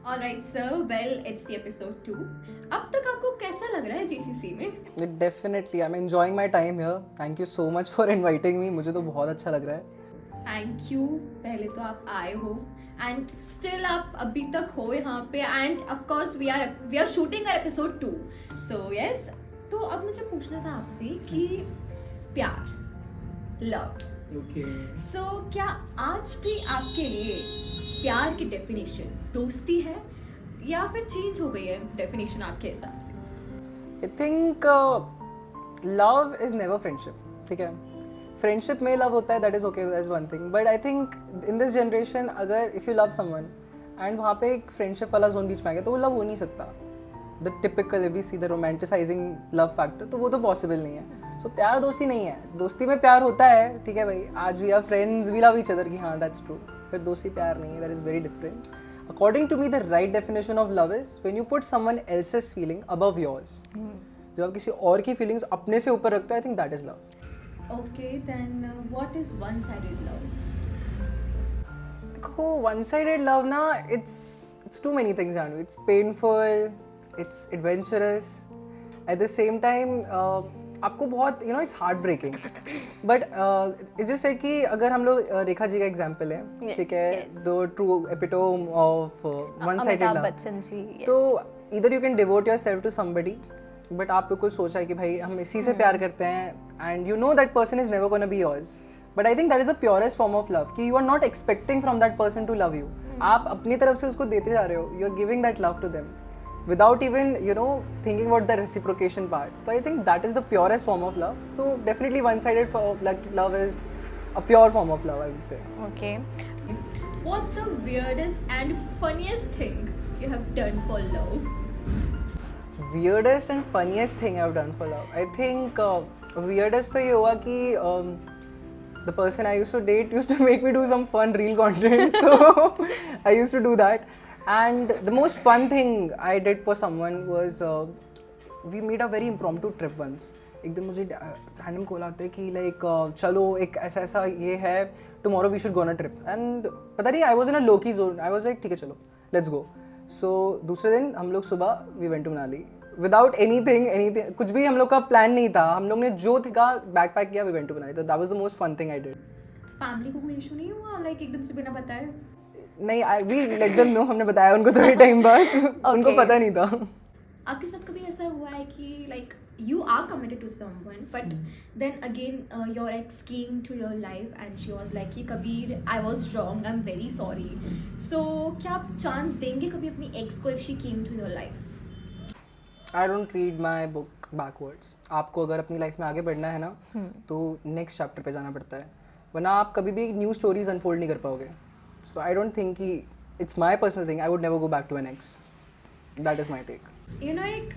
Alright sir, well it's the episode 2. अब तक आपको कैसा लग रहा है GCC में? Definitely, I'm enjoying my time here. Thank you so much for inviting me. मुझे तो बहुत अच्छा लग रहा है. Thank you. पहले तो आप आए हो and still आप अभी तक हो यहाँ पे and of course we are shooting our episode 2. So yes. तो अब मुझे पूछना था आपसे कि प्यार, love. Okay. So क्या आज भी आपके लिए प्यार की डेफिनेशन दोस्ती है या फिर चेंज हो गई है डेफिनेशन आपके हिसाब से? I think love is never friendship. ठीक है. Friendship में love होता है, that is okay, that's one thing. But I think in this generation, अगर if you love someone and वहाँ पे एक friendship वाला zone बीच में आ गया तो वो love हो नहीं सकता. The typical if we see the romanticizing love factor तो वो तो possible नहीं है. So प्यार दोस्ती नहीं है. दोस्ती में प्यार होता है, ठीक है भाई. आज we are friends, we love each other कि हाँ that's true. फिर दोस्ती प्यार नहीं है, that is very different. According to me, the right definition of love is when you put someone else's feeling above yours. जब आप किसी और की feelings अपने से ऊपर रखते हो, I think that is love. Okay, then what is one-sided love? देखो one-sided love ना it's too many things जानू. It's painful, it's adventurous. At the same time आपको बहुत it's heartbreaking. But it's just like कि अगर हम लोग रेखा जी का example है, ठीक है, the true epitome of one-sided love. Bachchan ji. तो either you can devote yourself to somebody, but आप बिल्कुल सोचा है कि भाई हम इसी से प्यार करते हैं, and you know that person is never gonna be yours. But I think that is the purest form of love कि you are not expecting from that person to love you. आप अपनी तरफ से उसको देते जा रहे हो. You are giving that love to them. Without even thinking about the reciprocation part. So I think that is the purest form of love. So definitely one-sided love is a pure form of love, I would say. Okay. What's the weirdest and funniest thing you have done for love? Weirdest and funniest thing I've done for love. I think weirdest तो ये हुआ कि the person I used to date used to make me do some fun reel content. So I used to do that. And the most fun thing I did for someone was we made a very impromptu trip once. एक दिन मुझे random call आते हैं कि like चलो एक ऐसा ऐसा ये है, tomorrow we should go on a trip. And पता नहीं आई वाज इन अ लो की जोन. आई वाज लाइक ठीक है चलो लेट्स गो. सो दूसरे दिन हम लोग सुबह we went to Manali without anything, कुछ भी हम लोग का प्लान नहीं था. हम लोग ने जो था बैग पैक किया, वी वेंट टू मनाली. तो that was the most fun thing I did. Family को कोई इशू नहीं हुआ लाइक एकदम से बिना बताए? नहीं, वी लेट देम नो. हमने बताया उनको थोड़ी टाइम बाद. उनको पता नहीं था. आपके साथ कभी ऐसा हुआ है कि like you are committed to someone but then again your ex came to your life and she was like कि Kabir I was wrong, I'm very sorry. So क्या आप chance देंगे कभी अपनी ex को if she came to your life? I don't read my book backwards. आपको अगर अपनी लाइफ में आगे बढ़ना है ना तो नेक्स्ट चैप्टर पे जाना पड़ता है, वरना आप कभी भी न्यू स्टोरीज अनफोल्ड नहीं कर पाओगे. सो आई डोंट थिंक कि it's my personal thing. I would never go back to an ex. That is my take. You know एक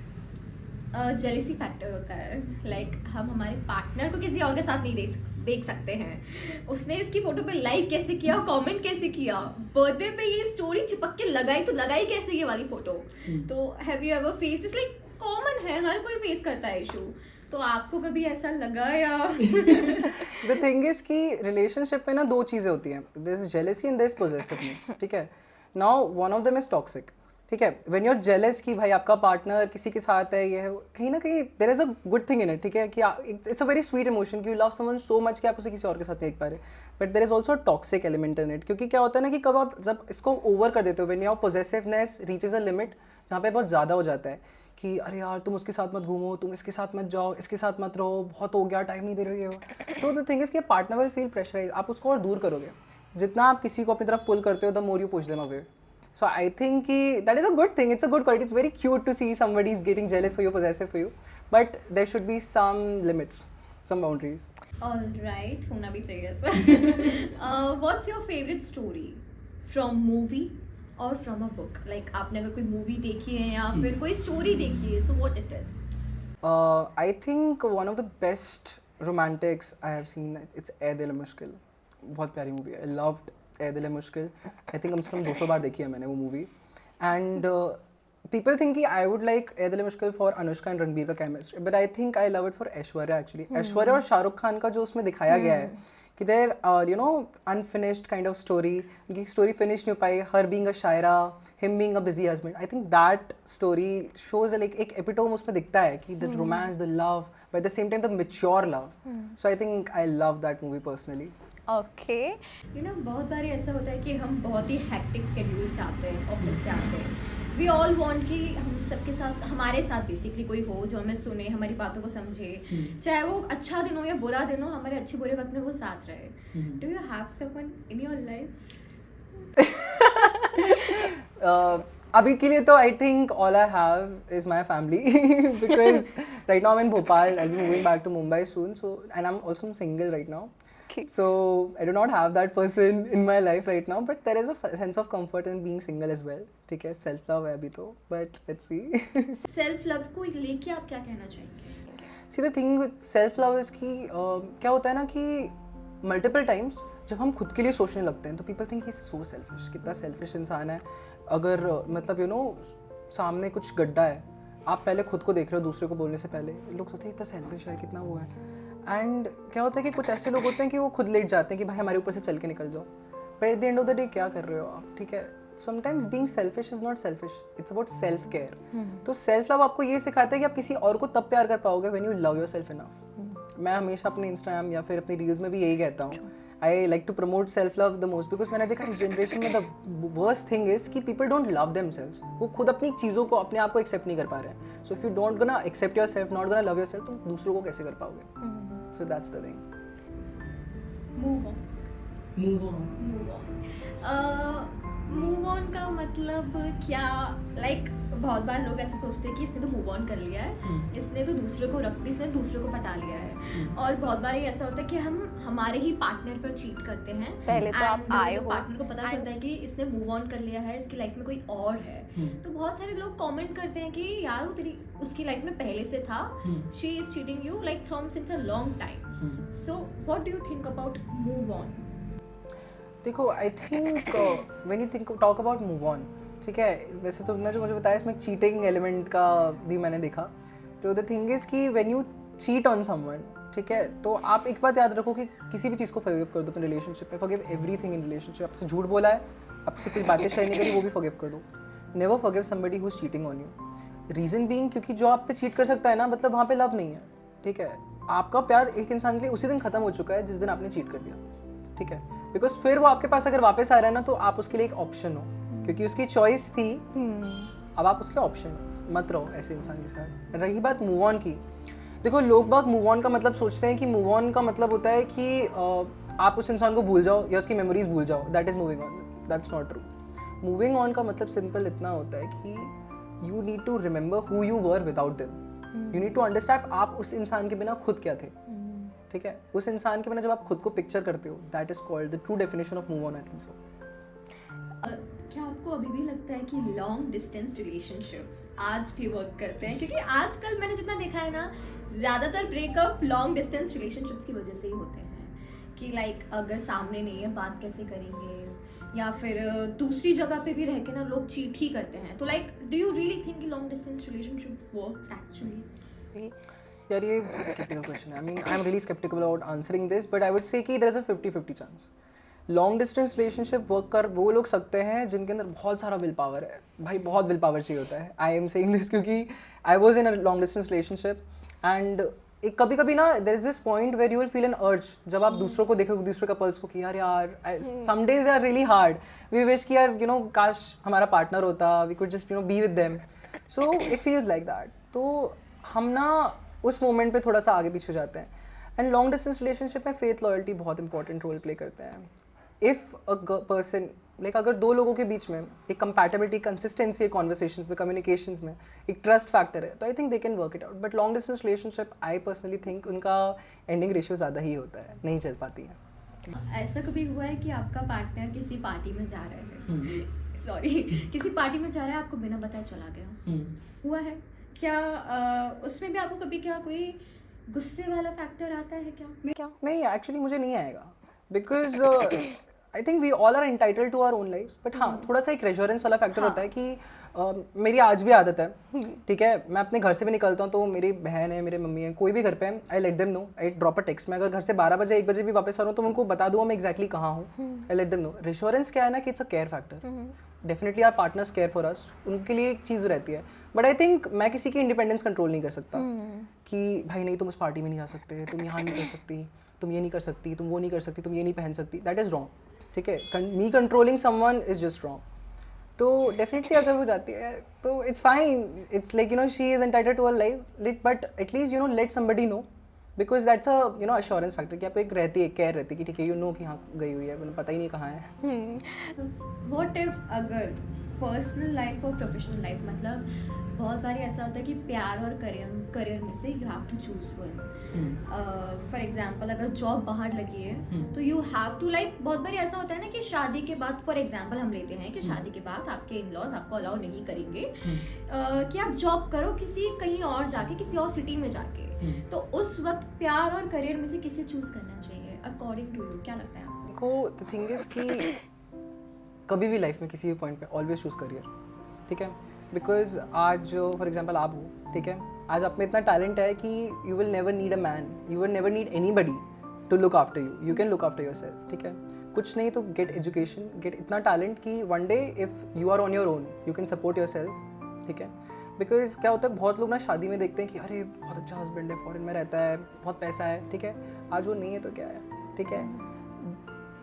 जेलिसी फैक्टर होता है लाइक हम हमारे पार्टनर को किसी और के साथ नहीं देख सकते हैं. उसने इसकी फोटो पे लाइक कैसे किया, कमेंट कैसे किया, बर्थडे पे ये स्टोरी चिपक के लगाई कैसे ये वाली फोटो. तो have you ever face this? Like common है, हर कोई फेस करता है इशू. तो आपको कभी ऐसा लगा या? द थिंग इज कि रिलेशनशिप में ना दो चीज़ें होती हैं. There is jealousy and there is possessiveness. ठीक है. Now one of them is toxic. ठीक है. व्हेन यू आर जेलस कि भाई आपका पार्टनर किसी के साथ है, ये है, कहीं ना कहीं there is a good thing in it. ठीक है कि it's a very sweet emotion कि you love someone so much कि आप उसे किसी और के साथ देख पा रहे. But there is also toxic element in it. क्योंकि क्या होता है ना कि कब आप जब इसको ओवर कर देते हो, when your possessiveness reaches a limit जहाँ पे बहुत ज़्यादा हो जाता है कि अरे यार तुम उसके साथ मत घूमो, तुम इसके साथ मत जाओ, इसके साथ मत रहो, बहुत हो गया, टाइम नहीं दे रहे हो. तो द थिंग इज कि पार्टनर विल फील प्रेशराइज. आप उसको और दूर करोगे. जितना आप किसी को अपनी तरफ पुल करते हो the more you push them away. So I think that is a good thing. It's a good quality. It's very cute to see somebody is getting jealous for you, possessive for you. But there should be some limits, some boundaries. All right, होना भी चाहिए ऐसा. What's your favorite story from movie or from a book? Like आपने अगर कोई movie देखी है या फिर कोई स्टोरी देखी है, so what it is? I think one of the best romantics I have seen, it's ए दिल है मुश्किल. बहुत प्यारी मूवी है. I loved ए दिल है मुश्किल. आई थिंक कम से कम 200 बार देखी है मैंने वो मूवी. एंड people think कि I would like ए दिल मुश्किल for अनुष्का and रणबीर का chemistry, but I think I love it for Aishwarya actually. Aishwarya और शाहरुख खान का जो उसमें दिखाया गया है कि देर you know unfinished kind of story, उनकी story finish नहीं हो पाई, her being a Shayara, him being a busy husband. I think that story shows like एक epitome उसमें दिखता है कि the romance, the love, but at the same time the mature love. So I think I love that movie personally. Okay you know बहुत बार ऐसा होता है कि हम बहुत ही हेक्टिक स्केड्यूल से आते हैं, ऑफिस से आते हैं, वी ऑल वांट कि हम सबके साथ, हमारे साथ बेसिकली कोई हो जो हमें सुने, हमारी बातों को समझे, चाहे वो अच्छा दिन हो या बुरा दिन हो, हमारे अच्छे बुरे वक्त में वो साथ रहे. Do you have someone in your life? अभी के लिए तो I think all I have is my family because right now I'm in Bhopal. I'll be moving back to Mumbai soon. So and I'm also single right now. Okay. So I do not have that person in my life right now, but there is a sense of comfort in being single as well. ठीक है, self love है अभी तो, but let's see. Self love को लेके आप क्या कहना चाहेंगे? See the thing with self love is कि क्या होता है ना कि मल्टीपल टाइम्स जब हम खुद के लिए सोचने लगते हैं तो people think he is so selfish, कितना सेल्फिश इंसान है. अगर मतलब यू नो सामने कुछ गड्ढा है, आप पहले खुद को देख रहे हो दूसरे को बोलने से पहले, लोग सोचते हैं इतना सेल्फिश है, कितना वो है. एंड क्या होता है कि कुछ ऐसे लोग होते हैं कि वो खुद लेट जाते हैं कि भाई हमारे ऊपर से चल के निकल जाओ, पर eight the end of the day क्या कर रहे हो आप? ठीक है, sometimes being selfish is not selfish, it's about self care. तो सेल्फ लव आपको ये सिखाता है कि आप किसी और को तब प्यार कर पाओगे when you love yourself enough. मैं हमेशा अपने इंस्टाग्राम या फिर अपनी रील्स में भी यही कहता हूँ, I like to promote self love the most, because मैंने देखा इस जनरेशन में द वर्स्ट थिंग इज कि पीपल डोंट लव देमसेल्व्स. वो खुद अपनी चीज़ों को, अपने आप को एक्सेप्ट नहीं कर पा रहे हैं. So if you don't gonna accept yourself, not gonna love yourself, तो दूसरों को कैसे कर पाओगे? So that's the thing. Move on. Move on. Move on का मतलब क्या? लाइक बहुत बार लोग ऐसे सोचते हैं कि इसने तो मूव ऑन कर लिया है, इसने तो दूसरे को रख दी, इसने दूसरे को पटा लिया है. और बहुत बार ये ऐसा होता है कि हम हमारे ही पार्टनर पर चीट करते हैं. पहले तो आप आए हो, पार्टनर को पता चलता है कि इसने मूव ऑन कर लिया है, इसकी लाइफ में कोई और है, तो बहुत सारे लोग कमेंट करते हैं कि यार वो तेरी उसकी लाइफ में पहले से था, she is cheating you like from since a long time. So what do you think about move on? देखो I think when you think talk about move on, ठीक है, वैसे तो तुमने जो मुझे बताया इसमें चीटिंग एलिमेंट का भी मैंने देखा. तो द थिंग इज़ कि when you cheat on someone, ठीक है, तो आप एक बात याद रखो कि किसी भी चीज़ को फॉरगिव कर दो अपने रिलेशनशिप में. Forgive everything in relationship. आपसे झूठ बोला है, आपसे कोई बातें शेयर नहीं करी, वो भी फॉरगिव कर दो. Never forgive somebody who is cheating on you. Reason being क्योंकि जो आप पे चीट कर सकता है ना, मतलब वहाँ पे लव नहीं है. ठीक है, आपका प्यार एक इंसान के लिए उसी दिन खत्म हो चुका है जिस दिन आपने चीट कर दिया. ठीक है, बिकॉज फिर वो आपके पास अगर वापस आ रहा है ना, तो आप उसके लिए एक ऑप्शन हो, क्योंकि उसकी चॉइस थी. अब आप उसके ऑप्शन हो, मत रहो ऐसे इंसान के साथ. रही बात मूव ऑन की, देखो लोग बाग मूव ऑन का मतलब सोचते हैं कि मूव ऑन का मतलब होता है कि आप उस इंसान को भूल जाओ या उसकी मेमोरीज भूल जाओ, that is moving on. That's not true. Moving on का मतलब सिंपल इतना होता है कि you need to remember who you were without them. You need to understand आप उस इंसान के बिना खुद क्या थे. ठीक है, उस इंसान के बिना जब आप खुद को पिक्चर करते हो, that is called the true definition of move on. I think so. क्या आपको अभी भी लगता है कि लॉन्ग डिस्टेंस रिलेशनशिप्स आज भी वर्क करते हैं? क्योंकि आजकल मैंने जितना देखा है ना, ज़्यादातर ब्रेकअप लॉन्ग डिस्टेंस रिलेशनशिप्स की वजह से ही होते हैं कि लाइक अगर सामने नहीं है बात कैसे करेंगे, या फिर दूसरी जगह पे भी रह के ना लोग चीट ही करते हैं. तो like do you really think कि long distance relationship works actually? यार ये स्केप्टिकल क्वेश्चन है. I mean I am really sceptical about answering this, but I would say कि there is a 50-50 chance. Long distance relationship work कर वो लोग सकते हैं जिनके अंदर बहुत सारा विल पावर है. भाई बहुत विल पावर चाहिए होता है. आई एम सेइंग दिस क्योंकि I was in a long distance relationship and एक कभी कभी ना there is this point where you will feel an urge, जब आप दूसरों को देखोगे, दूसरे का पल्स को, कि यार some days are really hard, we wish कि यार यू नो काश हमारा पार्टनर होता, we could just you know be with them. So it feels like that. तो हम ना उस मोमेंट पे थोड़ा सा आगे पीछे जाते हैं. एंड लॉन्ग डिस्टेंस रिलेशनशिप में फेथ लॉयल्टी बहुत इंपॉर्टेंट रोल प्ले करते हैं. इफ़ अ पर्सन लाइक अगर दो लोगों के बीच में एक कंपैटिबिलिटी, कंसिस्टेंसी है कॉन्वर्सेशंस में, कम्युनिकेशंस में, एक ट्रस्ट फैक्टर है, तो I think they can work it out. But long distance relationship I personally think उनका एंडिंग रेशियो ज़्यादा ही होता है, नहीं चल पाती है. ऐसा कभी हुआ है कि आपका पार्टनर किसी पार्टी में जा रहे हैं, सॉरी किसी पार्टी में जा रहा है, आपको बिना बताए चला गया? हुआ है क्या? उसमें भी आपको कभी क्या कोई गुस्से वाला फैक्टर आता है क्या? नहीं, एक्चुअली मुझे नहीं आएगा, because I think we all are entitled to our own life, but हाँ थोड़ा सा एक रेश्योरेंस वाला फैक्टर होता है कि मेरी आज भी आदत है, ठीक है, मैं अपने घर से भी निकलता हूँ तो मेरी बहन है, मेरे मम्मी है, कोई भी घर पे है, I let them know, I drop a text. मैं अगर घर से 12 बजे 1 बजे भी वापस आ रहा हूँ तो मैं उनको बता दूँगा मैं एक्जैक्टली कहाँ हूँ, I let them know. Reassurance क्या है ना कि it's a care factor, definitely our partners care for us, उनके लिए एक चीज़ रहती है। बट आई थिंक मैं किसी की इंडिपेंडेंस कंट्रोल नहीं कर सकता कि भाई नहीं तुम उस पार्टी में नहीं जा सकते, तुम यहाँ नहीं कर सकती, तुम ये नहीं कर सकती, तुम वो नहीं कर सकती, तुम ये नहीं पहन सकती, दैट इज़ रॉन्ग, ठीक है। Me controlling someone is just wrong. तो डेफिनेटली अगर वो जाती है तो it's fine, it's like you know she is entitled to her life, but at least you know let somebody know, because that's a you know assurance factor कि आपको एक रहती है, केयर रहती है कि ठीक है यू नो कि हाँ गई हुई है, मतलब पता ही नहीं कहाँ है। व्हाट इफ अगर पर्सनल लाइफ और प्रोफेशनल लाइफ, मतलब बहुत बार ऐसा होता है कि प्यार और करियर में से you have to choose one. For example अगर जॉब बाहर लगी है तो यू हैव टू लाइक, बहुत बार ऐसा होता है ना कि शादी के बाद, फॉर एग्जांपल हम लेते हैं कि शादी के बाद आपके इन लॉज आपको अलाउ नहीं करेंगे कि आप जॉब करो किसी कहीं और जाके, किसी और सिटी में जाके, तो उस वक्त प्यार और करियर में से किसे चूज करना चाहिए अकॉर्डिंग टू यू, क्या लगता है आपको? देखो द थिंग इज कि कभी भी लाइफ में किसी भी पॉइंट पे ऑलवेज चूज करियर, ठीक है, बिकॉज आज फॉर एग्जांपल आप हो, ठीक है, आज आप में इतना टैलेंट है कि you will never need a man, you will never need anybody to look after you, you can look after yourself, ठीक है। कुछ नहीं तो गेट एजुकेशन, गेट इतना टैलेंट कि one day if you are on your own you can support yourself, ठीक है। Because क्या होता है बहुत लोग ना शादी में देखते हैं कि अरे बहुत अच्छा हस्बैंड है, फॉरेन में रहता है, बहुत पैसा है, ठीक है, आज वो नहीं है तो क्या है, ठीक है।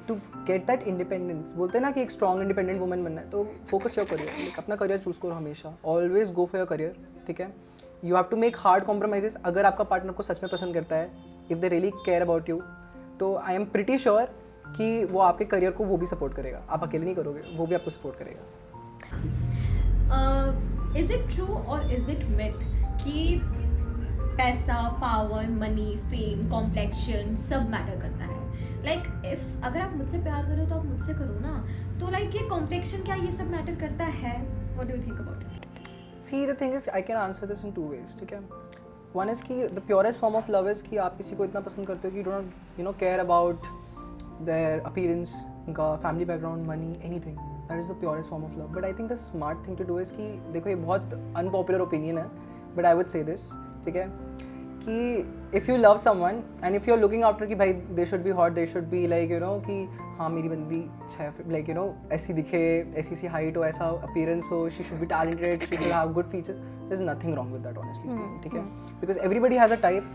टू गेट दैट इंडिपेंडेंस, बोलते हैं ना कि एक स्ट्रॉन्ग इंडिपेंडेंट वुमन बनना है तो फोकस योर करियर, लाइक अपना करियर चूज करो हमेशा, always go for your career, ठीक है। You have to make hard compromises अगर आपका पार्टनर को सच में पसंद करता है, if they really care about you, तो आई एम प्रिटी श्योर कि वो आपके करियर को वो भी सपोर्ट करेगा, आप अकेले नहीं करोगे, वो भी आपको सपोर्ट करेगा। इज इट ट्रू और इज इट मिथ कि पैसा, पावर, मनी, फेम, कॉम्प्लेक्शन सब मैटर करता है? लाइक इफ अगर आप मुझसे प्यार करो तो आप मुझसे करो ना, तो लाइक ये कॉम्प्लेक्शन क्या ये सब मैटर करता है? What do you think about it? See the thing is I can answer this in two ways, ठीक है। One is कि the purest form of love is कि आप किसी को इतना पसंद करते हो कि you don't you know care about their appearance, उनका family background, money, anything. That is the purest form of love. But I think the smart thing to do is कि देखो ये बहुत unpopular opinion है, but I would say this, ठीक है, कि if you love someone and if you are looking after कि भाई they should be hot, they should be like you know कि हाँ मेरी बंदी like you know ऐसी दिखे, ऐसी सी हाइट हो, ऐसा अपीयरेंस हो, she should be talented, she should have good features, there is nothing wrong with that honestly speaking, ठीक है, because everybody has a type.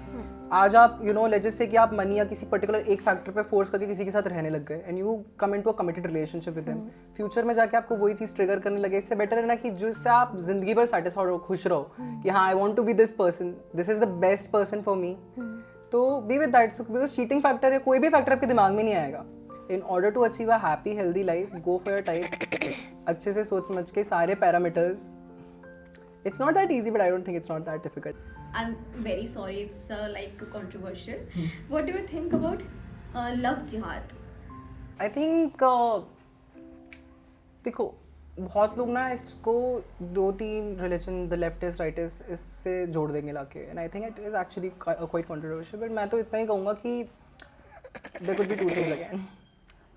आज आप you know let's just say कि आप मनी या किसी पर्टिकुलर एक फैक्टर पे फोर्स करके किसी के साथ रहने लग गए and you come into a committed relationship with him, future में जाके आपको वही चीज़ ट्रिगर करने लगे, इससे बेटर है ना कि जिससे आप जिंदगी भर सेटिस्फाइड हो, खुश रहो कि हाँ I want to be this person, this is the best person for me, तो be with that, because cheating factor है, कोई भी फैक्टर आपके दिमाग में नहीं आएगा। In order to achieve a happy healthy life go for your type, अच्छे से सोच समझ के सारे parameters, it's not that easy but I don't think it's not that difficult. I'm very sorry, it's like controversial. What do you think about love jihad? I think देखो बहुत लोग ना इसको 2-3 रिलीजन, द लेफ्टिस्ट राइटिस्ट, इससे जोड़ देंगे लाके, and I think it is actually quite controversial, but मैं तो इतना ही कहूँगा कि there could be two things again.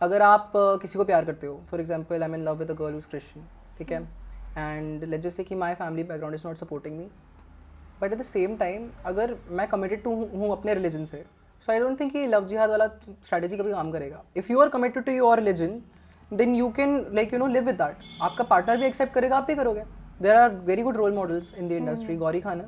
अगर आप किसी को प्यार करते हो, for example I am in love with a girl who is Christian, ठीक है, एंड लेट्स जस्ट से कि my family background is not supporting me, but at the same time अगर मैं कमिटेड टू हूँ अपने रिलीजन से, so I don't think कि love jihad वाला स्ट्रैटेजी कभी काम करेगा। If you are committed to your religion then you can like you know live with that, आपका पार्टनर भी एक्सेप्ट करेगा, आप भी करोगे। There are very good role models in the industry, Gauri Khan,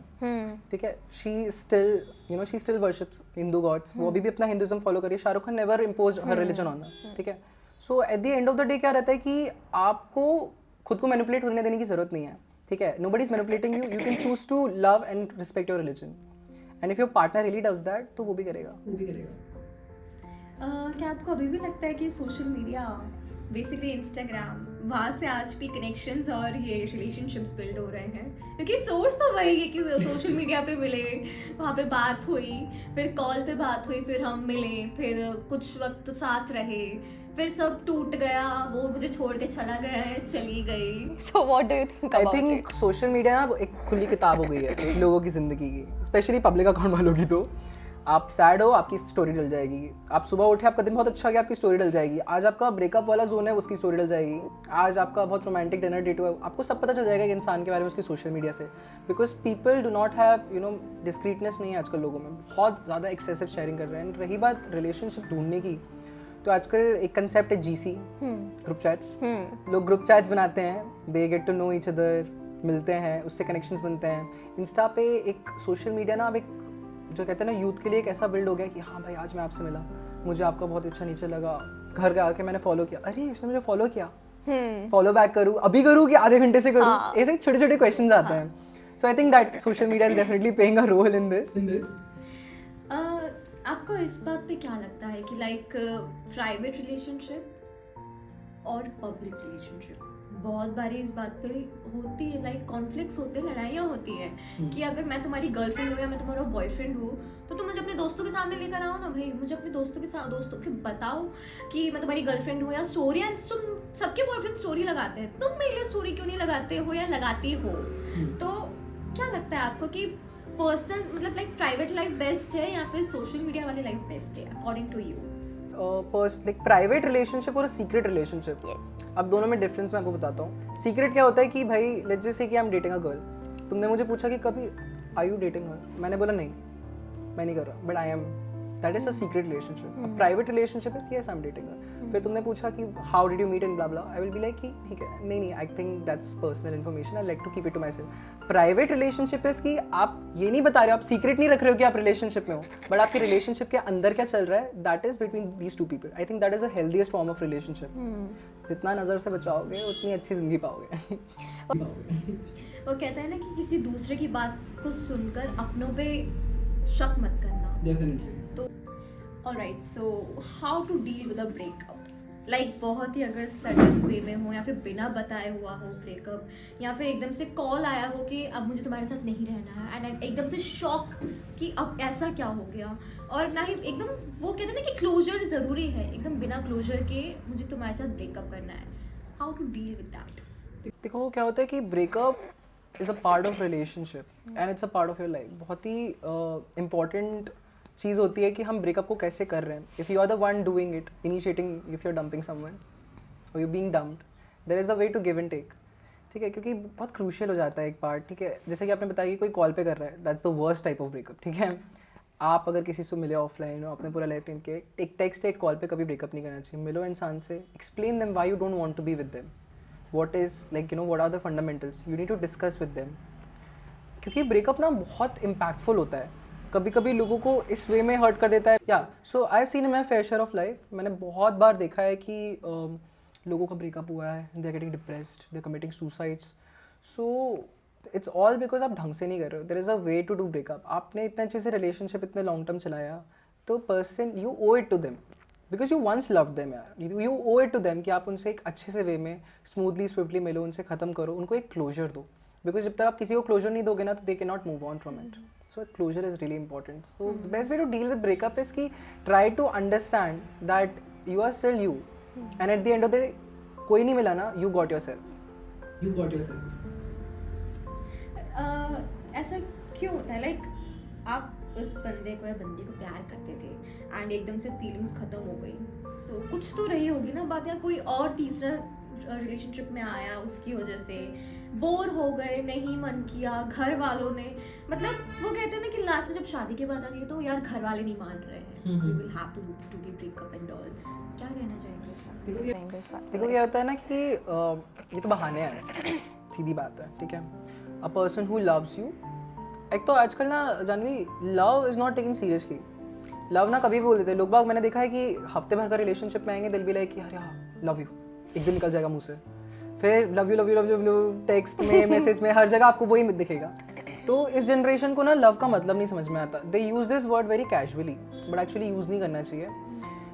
ठीक है, she still worships Hindu gods, वो अभी भी अपना हिंदुज्म फॉलो करिए, Shahrukh Khan never impose her religion on that, ठीक है। So at the end of the day क्या रहता है कि आपको खुद को मैनिपुलेट होने देने की जरूरत नहीं है, ठीक है, nobody is manipulating you, you can choose to love and respect your religion, and if your partner really does that तो वो भी करेगा। क्या आपको अभी भी लगता है कि सोशल मीडिया, बेसिकली इंस्टाग्राम, वहाँ से आज भी कनेक्शंस और ये रिलेशनशिप्स बिल्ड हो रहे हैं? क्योंकि सोर्स तो वही है कि सोशल मीडिया पे मिले, वहाँ पे बात हुई, फिर कॉल पे बात हुई, फिर हम मिले, फिर कुछ वक्त साथ रहे, फिर सब टूट गया, वो मुझे छोड़ के चला गया है, चली गई। So what do you think I about think it? Social media ना एक खुली किताब हो गई है लोगों की ज़िंदगी की, स्पेशली पब्लिक अकाउंट वालों की, तो आप सैड हो, आपकी स्टोरी डल जाएगी। आप सुबह उठे, आपका दिन बहुत अच्छा गया, आपकी स्टोरी डल जाएगी। आज आपका ब्रेकअप वाला जोन है, उसकी स्टोरी डल जाएगी। आज आपका बहुत रोमांटिक डिनर डेट हुआ है, आपको सब पता चल जाएगा एक इंसान के बारे में उसकी सोशल मीडिया से। Because people do not have discreetness नहीं है आजकल लोगों में, बहुत ज़्यादा एक्सेसिव शेयरिंग कर रहे हैं। रही बात रिलेशनशिप ढूंढने की, तो आजकल एक कंसेप्ट है GC, ग्रुप चैट्स। लोग ग्रुप चैट्स बनाते हैं, they get to know each other, मिलते हैं, उससे कनेक्शंस बनते हैं। इंस्टा पे एक सोशल मीडिया ना अब एक जो कहते हैं ना यूथ के लिए एक ऐसा बिल्ड हो गया कि हाँ भाई आज मैं आपसे मिला, मुझे आपका बहुत अच्छा नेचर लगा, घर के आके मैंने फॉलो किया, अरे इसने मुझे फॉलो किया, फॉलो बैक करूँ, अभी करूँ कि आधे घंटे से करूँ, ऐसे छोटे छोटे क्वेश्चंस आते हैं। So I think that social media is definitely playing a role in this. आपको इस बात पे क्या लगता है कि लाइक प्राइवेट रिलेशनशिप और पब्लिक रिलेशनशिप, बहुत बारी इस बात पे होती है, लाइक कॉन्फ्लिक्ट्स होते हैं, लड़ाइयाँ होती हैं कि अगर मैं तुम्हारी गर्लफ्रेंड हूँ या मैं तुम्हारा बॉयफ्रेंड हूँ तो तुम मुझे अपने दोस्तों के सामने लेकर आओ ना भाई, मुझे अपने दोस्तों के बताओ कि मैं तुम्हारी गर्लफ्रेंड हूँ। या स्टोरियाँ, तुम सबके बॉयफ्रेंड स्टोरी लगाते हैं, तुम मेरे लिए स्टोरी क्यों नहीं लगाते हो या लगाती हो? तो क्या लगता है आपको कि पर्सनल मतलब लाइक प्राइवेट लाइफ बेस्ट है या फिर सोशल मीडिया वाली लाइफ बेस्ट है according to you? Like private relationship और सीक्रेट रिलेशनशिप, अब दोनों में डिफरेंस मैं आपको बताता हूँ। सीक्रेट क्या होता है कि भाई लेट्स जस्ट से कि आई एम डेटिंग अ गर्ल, तुमने मुझे पूछा कि कभी आर यू डेटिंग हर, मैंने बोला नहीं मैं नहीं कर रहा, but I am, that is a secret relationship. A private relationship is yes I am dating her. फिर तुमने पूछा कि how did you meet and blah blah, I will be like कि ठीक है, नहीं I think that's personal information, I like to keep it to myself. Private relationship is कि आप ये नहीं बता रहे हो, आप सीक्रेट नहीं रख रहे हो कि आप रिलेशनशिप में हो, बट आपके रिलेशनशिप के अंदर क्या चल रहा है, that is between these two people. I think that is the healthiest form of relationship. जितना नज़र से बचाओगे उतनी अच्छी जिंदगी पाओगे। वो कहता है ना कि किसी दूसरे की बात को सुनकर अपनों पे शक मत करना। डेफिनेटली। तो alright, so how to deal with a breakup? Like बहुत ही अगर सडन वे में हो या फिर बिना बताए हुआ हो ब्रेकअप, या फिर एकदम से कॉल आया हो कि अब मुझे तुम्हारे साथ नहीं रहना है, एंड एकदम से शॉक कि अब ऐसा क्या हो गया, और ना ही एकदम वो कहते हैं ना कि क्लोजर ज़रूरी है, एकदम बिना क्लोजर के मुझे तुम्हारे साथ ब्रेकअप करना है। How to deal with that? देखो क्या होता है कि breakup is a part of relationship and it's a part of your life. बहुत ही इम्पॉर्टेंट चीज़ होती है कि हम ब्रेकअप को कैसे कर रहे हैं। If you are the one doing it, initiating, if you are dumping someone और you being dumped, there is a way to give and take, ठीक है, क्योंकि बहुत क्रूशियल हो जाता है एक पार्ट, ठीक है। जैसे कि आपने बताया कि कोई कॉल पे कर रहा है, that's the worst type of breakup, ठीक है। आप अगर किसी से मिले ऑफलाइन हो, आपने पूरा लाइफ के एक टेक्स्ट एक कॉल पे कभी ब्रेकअप नहीं करना चाहिए। मिलो इंसान से, explain them why you don't want to be with them, what is like what are the fundamentals, you need to discuss with them. क्योंकि ब्रेकअप ना बहुत इम्पैक्टफुल होता है, कभी कभी लोगों को इस वे में हर्ट कर देता है। या so I have seen in my fair share of life, मैंने बहुत बार देखा है कि लोगों का ब्रेकअप हुआ है, they are getting depressed, they are committing suicides. So it's all because आप ढंग से नहीं कर रहे हो। There is a way to do breakup. आपने इतने अच्छे से रिलेशनशिप इतने लॉन्ग टर्म चलाया, तो person you owe it to them because you once loved them यार, you owe it to them कि आप उनसे एक अच्छे से वे में स्मूथली स्विफ्टली मिलो, उनसे ख़त्म करो, उनको एक क्लोजर दो। बिकॉज जब तक आप किसी को क्लोजर नहीं दोगे ना, तो they can not move on from it. So closure is really important. So the best way to deal with breakup is कि try to understand that you are still you, and at the end of the day कोई नहीं मिला ना, you got yourself. You got yourself. ऐसा क्यों होता है? Like आप उस बंदे को या बंदी को प्यार करते थे एंड एकदम से फीलिंग्स खत्म हो गई, सो कुछ तो रही होगी ना बात, या कोई और तीसरा रिलेशनशिप में आया, उसकी वजह से बोर हो गए, नहीं मन किया, घर वालों ने, मतलब वो कहते हैं ना कि लास्ट में जब शादी के बाद आती है तो यार घर वाले नहीं मान रहे हैं, we will have to do the breakup and all. क्या कहना चाहेंगे इस बात? देखो क्या होता है ना कि ये तो बहाने हैं, सीधी बात है, ठीक है। A person who loves you, एक तो आजकल ना Janhvi love is not taken seriously. Love ना कभी भी बोल देते हैं लोग बाग। मैंने देखा है कि हफ्ते भर का रिलेशनशिप में आएंगे, दिल भी लाइक कि यार लव यू, एक दिन निकल जाएगा मुंह से, फिर love you love you love you love text में, मैसेज में, हर जगह आपको वही दिखेगा। तो इस जनरेशन को ना लव का मतलब नहीं समझ में आता। They use this word very casually, but actually use नहीं करना चाहिए।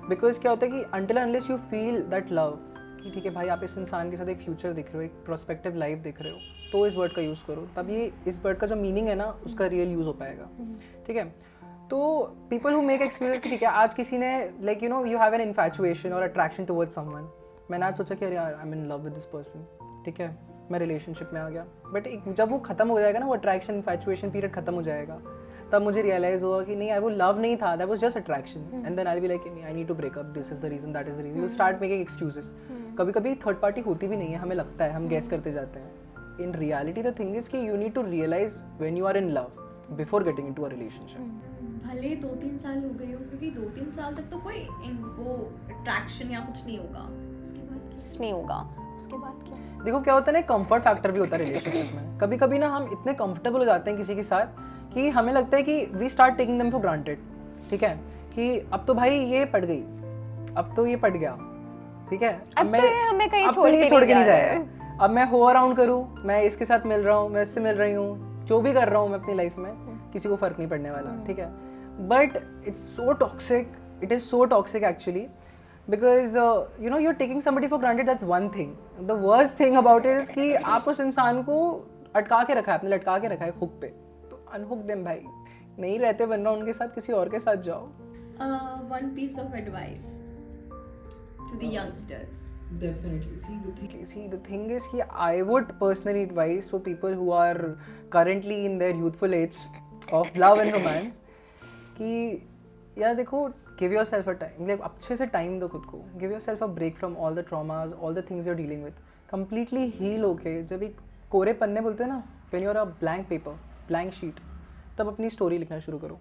बिकॉज क्या होता है कि until unless you feel that love, कि ठीक है भाई आप इस इंसान के साथ एक फ्यूचर दिख रहे हो, एक प्रोस्पेक्टिव लाइफ दिख रहे हो, तो इस वर्ड का यूज़ करो, तब ये इस वर्ड का जो मीनिंग है ना उसका रियल यूज़ हो पाएगा, ठीक है। तो पीपल हु मेक एक्सपीरियंस कि ठीक है आज किसी ने like you have an infatuation और अट्रैक्शन टुवर्ड्स समवन, मैंने आज सोचा कि अरे यार आई am in love with this person, ठीक है, मैं रिलेशनशिप में आ गया, बट जब वो खत्म हो जाएगा ना, वो अट्रैक्शन इन्फैचुएशन पीरियड खत्म हो जाएगा, तब मुझे रियलाइज हुआ कि नहीं, वो लव नहीं था, that was just attraction, and then I will be like I need to break up, this is the reason, that is the reason, you will start making excuses. कभी कभी थर्ड पार्टी होती भी नहीं है, हमें लगता है, हम गेस करते जाते हैं. In reality the thing is कि you need to realise when you are in love before getting into a relationship. भले 2-3 साल हो गए हो, क्योंकि 2-3 साल तक तो कोई वो अट्रैक्शन या कुछ नहीं होगा, उसके बाद क्या? कुछ नहीं होगा, उसके बाद क्या? देखो क्या होता है ना, कंफर्ट फैक्टर भी होता है रिलेशनशिप में. कभी कभी ना हम इतने कंफर्टेबल हो जाते हैं किसी के साथ कि हमें लगता है कि we start taking them for granted. ठीक है, कि अब तो भाई ये पड़ गई, अब तो ये पड़ गया, ठीक है, अब तो ये हमें कहीं अब तो ये छोड़ छोड़ के के नहीं नहीं जा जाएगा. अब मैं हो अराउंड करूँ, मैं इसके साथ मिल रहा हूँ, मैं इससे मिल रही हूँ, जो भी कर रहा हूँ मैं अपनी लाइफ में, किसी को फर्क नहीं पड़ने वाला. ठीक है, but it's so toxic, it is so toxic actually, because you know, you're taking somebody for granted, that's one thing. The worst thing about it is कि आप उस इंसान को अटका के रखा है, आपने लटका के रखा है हुक पे, तो अनहुक देम भाई. नहीं रहते बनना उनके साथ, किसी और के साथ जाओ. One piece of advice to the youngsters. Definitely. See, the thing is कि I would personally advise for people who are currently in their youthful age of love and romance कि यार देखो, give yourself a time, like अच्छे से time दो खुद को, give yourself a break from all the traumas, all the things you're dealing with, completely heal होके. जब एक कोरे पन्ने बोलते हैं ना, when you're a blank paper, blank sheet, तब अपनी स्टोरी लिखना शुरू करो.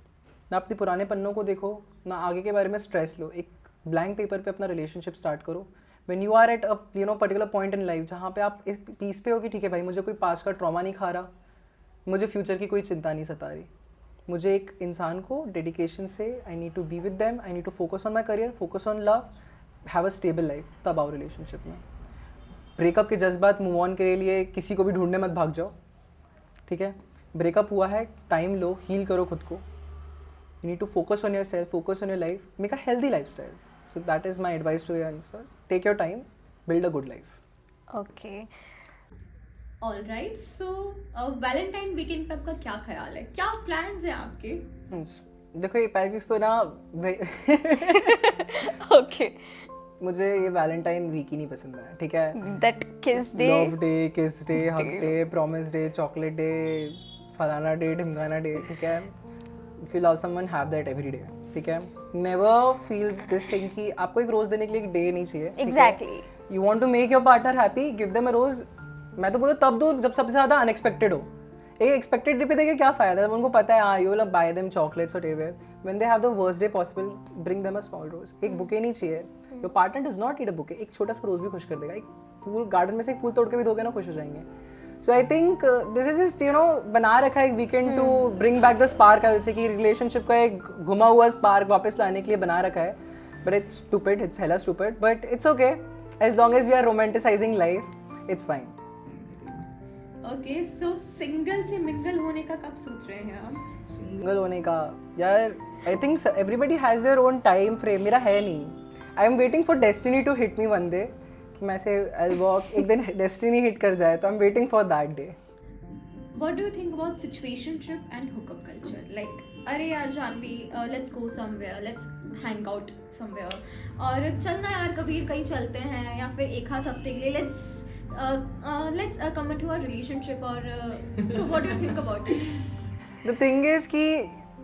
ना अपने पुराने पन्नों को देखो, ना आगे के बारे में स्ट्रेस लो, एक ब्लैंक पेपर पे अपना रिलेशनशिप स्टार्ट करो. when you are at a particular point in life जहाँ पे आप इस पीस पे हो कि ठीक है भाई, मुझे कोई पास्ट का ट्रॉमा नहीं खा रहा, मुझे फ्यूचर की कोई चिंता नहीं सता रही, मुझे एक इंसान को डेडिकेशन से I need to be with them, I need to focus on my career, focus on love, have a stable life, तब आओ रिलेशनशिप में. ब्रेकअप के जज्बात मूव ऑन के लिए किसी को भी ढूंढने मत भाग जाओ. ठीक है, ब्रेकअप हुआ है, टाइम लो, हील करो खुद को. You need to focus on yourself, focus on your life, make a healthy lifestyle. So that is my advice to the youngster. Take your time, build a good life. Okay. All right, so Valentine weekend पे आपका क्या ख्याल है, क्या plans हैं आपके? देखो, ये पहली चीज़ तो ना Okay. मुझे ये वैलेंटाइन वीक ही नहीं पसंद है. ठीक है, That kiss day. Love day, kiss day, hug day, promise day, chocolate day, फलाना डे, ढिमकाना डे. ठीक है, if you love someone have that every day. ठीक है, नेवर फील दिस थिंग कि आपको एक रोज देने के लिए एक डे नहीं चाहिए. Exactly. You want to make your partner happy, give them a rose. मैं तो बोलता तब दो जब सबसे ज़्यादा अनएक्सपेक्टेड हो. एक एक्सपेक्टेड डे पे देखे क्या फ़ायदा, जब उनको पता है हाँ you will buy them chocolates और table. When they have the worst day possible, bring them a small rose. एक बुके नहीं चाहिए, your partner does not need a bouquet. एक छोटा सा रोज भी खुश कर देगा. एक फूल गार्डन में से एक फूल तोड़ के भी दोगे ना, खुश हो जाएंगे. So I think this is just बना रखा है एक weekend to bring back the spark. I will say कि रिलेशनशिप का एक घुमा हुआ स्पार्क वापस लाने के लिए बना रखा है. But it's stupid, it's hella stupid, but it's okay as long as we are romanticising life, it's fine. Okay, so single से मिंगल होने का कब सोच रहे हैं आप? सिंगल होने का यार, I think everybody has their own time frame. मेरा है नहीं. I am waiting for destiny to hit me one day, कि मैं से आई वॉक, एक दिन डेस्टिनी हिट कर जाए, तो I am waiting for that day. What do you think about situationship and hookup culture? Like, अरे यार Janvi, let's go somewhere, let's hang out somewhere, और चलना यार कभी कहीं चलते हैं, या फिर एक आध हफ्ते के लिए let's come into a relationship, और so what do you think about it? The thing is कि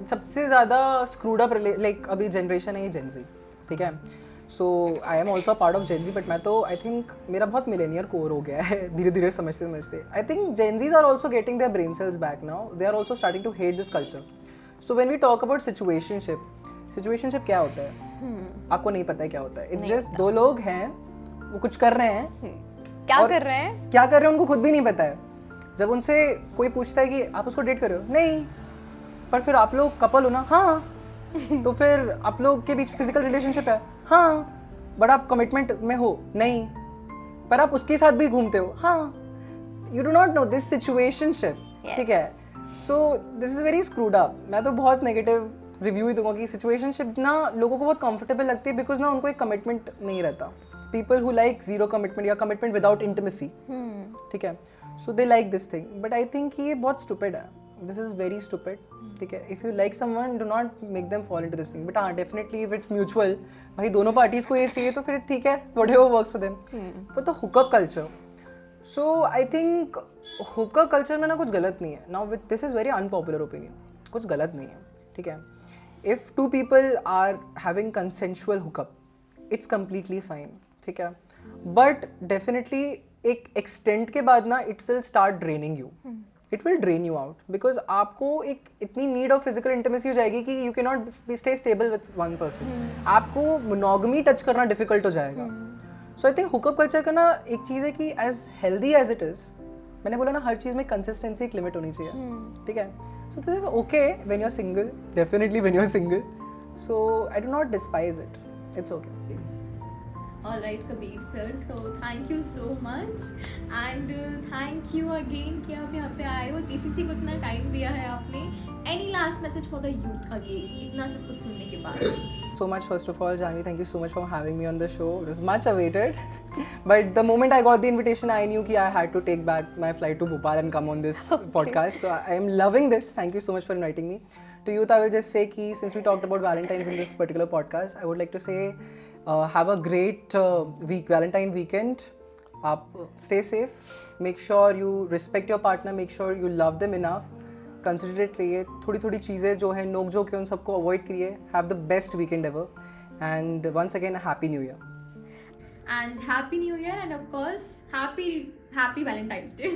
सबसे ज़्यादा स्क्रूड अप लाइक अभी जनरेशन है ये जेंजी. ठीक है, so I am also part of gen Z, but मैं तो आई थिंक मेरा बहुत मिलेनियर कोर हो गया है धीरे धीरे समझते समझते. I think Gen Zs are also getting their brain cells back now. They are also starting to hate this culture. So when we talk about situationship क्या होता है आपको नहीं पता है क्या होता है. इट्स जस्ट दो लोग हैं, वो कुछ कर रहे हैं. क्या कर रहे हैं? क्या कर रहे हैं उनको खुद भी नहीं पता है. जब उनसे कोई पूछता है कि आप उसको डेट कर रहे हो, नहीं, पर फिर आप लोग कपल हो ना, हाँ, तो फिर आप लोग के बीच फिजिकल रिलेशनशिप है, हाँ, बट आप कमिटमेंट में हो, नहीं, पर आप उसके साथ भी घूमते हो, हाँ. You do not know this situationship. ठीक है, so this is very screwed up. मैं तो बहुत नेगेटिव रिव्यू ही दूंगा कि सिचुएशनशिप ना लोगों को बहुत कंफर्टेबल लगती है, बिकॉज ना उनको एक कमिटमेंट नहीं रहता. People who like zero commitment या कमिटमेंट विदाउट इंटिमेसी. ठीक है, so they like this thing, but I think ये बहुत स्टूपिड है. This is very stupid. ठीक है, if you like someone, do not make them fall into this thing. But हाँ, definitely if it's mutual, भाई दोनों पार्टीज को ये चाहिए तो फिर ठीक है, whatever works for them. But the hookup culture, so I think hookup culture में ना कुछ गलत नहीं है. Now with this is very unpopular opinion. कुछ गलत नहीं है, ठीक है. If two people are having consensual hookup, it's completely fine, ठीक है. बट डेफिनेटली एक एक्सटेंट के बाद ना it will start draining you, it will drain you out, because आपको एक इतनी नीड ऑफ फिजिकल इंटीमेसी हो जाएगी कि you can not stay stable with one person. आपको मोनोगमी टच करना डिफिकल्ट हो जाएगा. So I think hookup culture का ना एक चीज़ है कि as healthy as it is, मैंने बोला ना हर चीज़ में कंसिस्टेंसी एक लिमिट होनी चाहिए, ठीक है. So this is okay when you are single, definitely when you are single. So I do not despise it, it's okay. All right, Kabir sir. So thank you so much and thank you again कि आप यहाँ पे आए हो, GCC को इतना time दिया है आपने. Any last message for the youth again? इतना सब कुछ सुनने के बाद. So much, first of all, Janvi, thank you so much for having me on the show. It was much awaited. But the moment I got the invitation, I knew that I had to take back my flight to Bhopal and come on this podcast. So I am loving this. Thank you so much for inviting me. To youth, I will just say that since we talked about Valentine's in this particular podcast, I would like to say have a great Valentine weekend. Stay safe. Make sure you respect your partner. Make sure you love them enough. Considerate रहिए, थोड़ी थोड़ी चीज़ें जो है नोक झोंक है उन सबको अवॉइड करिए. Have the best weekend ever and once again happy new year. And happy new year and of course happy Valentine's Day.